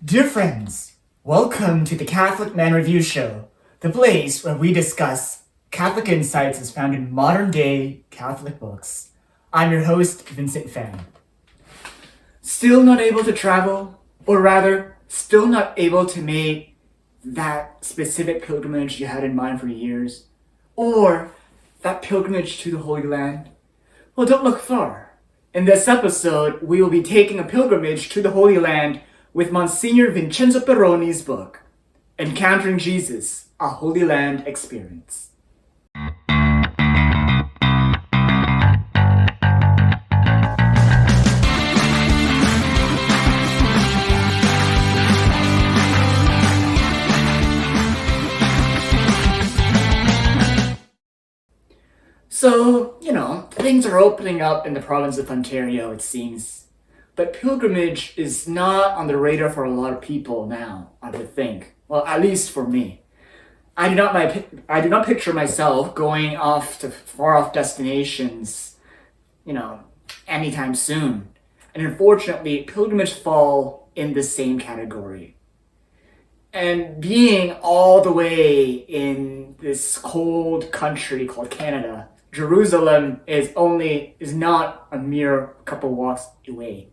Dear friends, welcome to the Catholic Man Review Show, the place where we discuss Catholic insights as found in modern-day Catholic books. I'm your host, Vincent. Still not able to travel, or rather, still not able to make that specific pilgrimage you had in mind for years, or that pilgrimage to the Holy Land? Well, don't look far. In this episode, we will be taking a pilgrimage to the Holy Land with Monsignor Vincenzo Peroni's book, Encountering Jesus, a Holy Land Experience. So, things are opening up in the province of Ontario, it seems. But pilgrimage is not on the radar for a lot of people now, I would think. Well, at least for me. I do not picture myself going off to far-off destinations, anytime soon. And unfortunately, pilgrimage fall in the same category. And being all the way in this cold country called Canada, Jerusalem is not a mere couple walks away.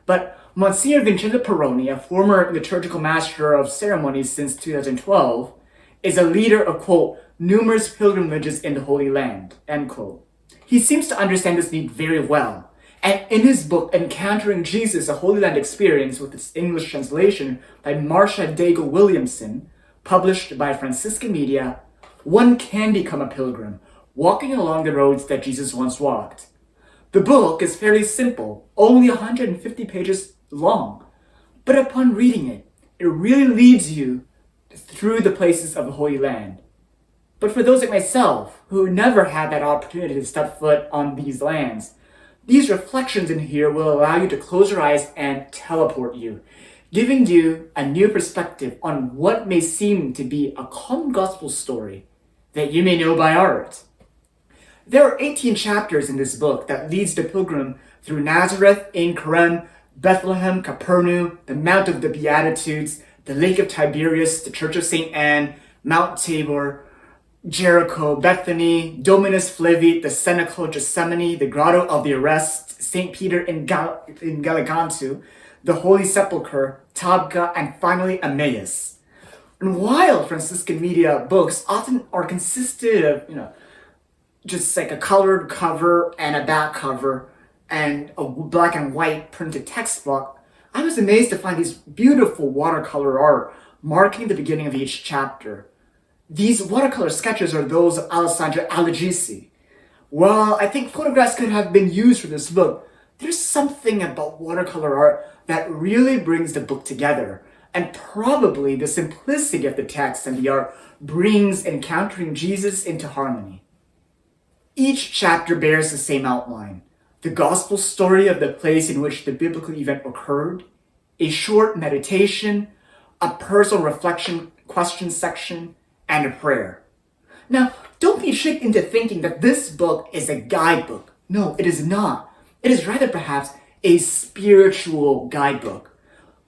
But Monsignor Vincenzo Peroni, a former liturgical master of ceremonies since 2012, is a leader of, quote, numerous pilgrimages in the Holy Land, end quote. He seems to understand this need very well. And in his book, Encountering Jesus, a Holy Land Experience, with its English translation by Marcia Daigle Williamson, published by Franciscan Media, one can become a pilgrim, walking along the roads that Jesus once walked. The book is fairly simple, only 150 pages long, but upon reading it, it really leads you through the places of the Holy Land. But for those like myself, who never had that opportunity to step foot on these lands, these reflections in here will allow you to close your eyes and teleport you, giving you a new perspective on what may seem to be a common gospel story that you may know by heart. There are 18 chapters in this book that leads the pilgrim through Nazareth, Ein Kerem, Bethlehem, Capernaum, the Mount of the Beatitudes, the Lake of Tiberias, the Church of St. Anne, Mount Tabor, Jericho, Bethany, Dominus Flevit, the Cenacle, Gethsemane, the Grotto of the Arrest, St. Peter in Gallicantu, the Holy Sepulchre, Tabgha, and finally Emmaus. And while Franciscan Media books often are consisted of, just like a colored cover and a back cover and a black and white printed text book, I was amazed to find these beautiful watercolor art marking the beginning of each chapter. These watercolor sketches are those of Alessandro Allegisi. While I think photographs could have been used for this book, there's something about watercolor art that really brings the book together, and probably the simplicity of the text and the art brings Encountering Jesus into harmony. Each chapter bears the same outline: the gospel story of the place in which the biblical event occurred, a short meditation, a personal reflection question section, and a prayer. Now, don't be tricked into thinking that this book is a guidebook. No, it is not. It is rather perhaps a spiritual guidebook.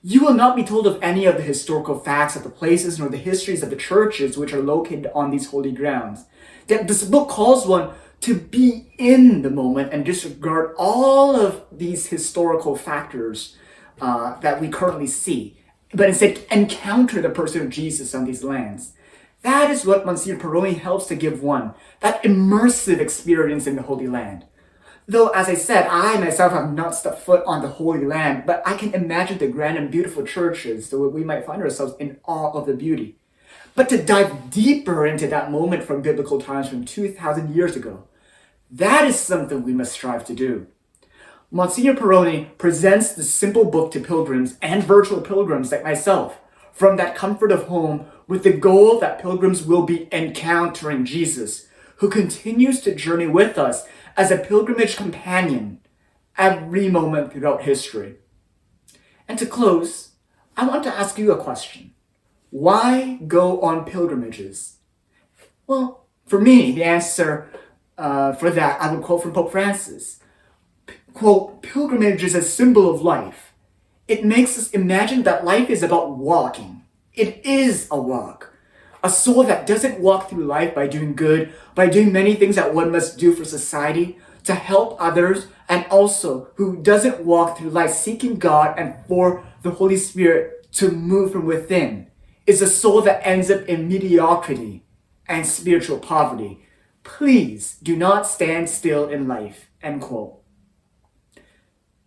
You will not be told of any of the historical facts of the places nor the histories of the churches which are located on these holy grounds. That this book calls one to be in the moment and disregard all of these historical factors that we currently see, but instead encounter the person of Jesus on these lands. That is what Monsignor Peroni helps to give one, that immersive experience in the Holy Land. Though, as I said, I myself have not stepped foot on the Holy Land, but I can imagine the grand and beautiful churches, so we might find ourselves in awe of the beauty. But to dive deeper into that moment from biblical times from 2,000 years ago, that is something we must strive to do. Monsignor Peroni presents the simple book to pilgrims and virtual pilgrims like myself from that comfort of home with the goal that pilgrims will be encountering Jesus, who continues to journey with us as a pilgrimage companion every moment throughout history. And to close, I want to ask you a question. Why go on pilgrimages? Well, for me, the answer for that, I would quote from Pope Francis. Quote, pilgrimage is a symbol of life. It makes us imagine that life is about walking. It is a walk. A soul that doesn't walk through life by doing good, by doing many things that one must do for society, to help others, and also who doesn't walk through life seeking God and for the Holy Spirit to move from within, is a soul that ends up in mediocrity and spiritual poverty. Please do not stand still in life, end quote.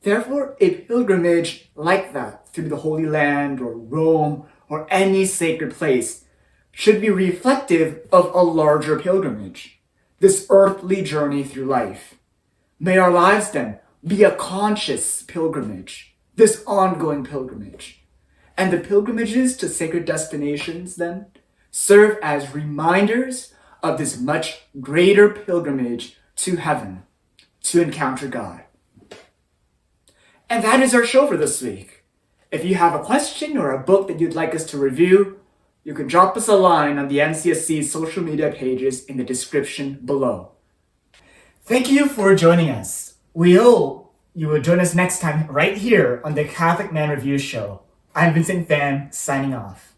Therefore, a pilgrimage like that through the Holy Land or Rome or any sacred place should be reflective of a larger pilgrimage, this earthly journey through life. May our lives then be a conscious pilgrimage, this ongoing pilgrimage. And the pilgrimages to sacred destinations then serve as reminders of this much greater pilgrimage to heaven, to encounter God. And that is our show for this week. If you have a question or a book that you'd like us to review, you can drop us a line on the NCSC's social media pages in the description below. Thank you for joining us. We hope you will join us next time right here on the Catholic Man Review Show. I'm Vincent signing off.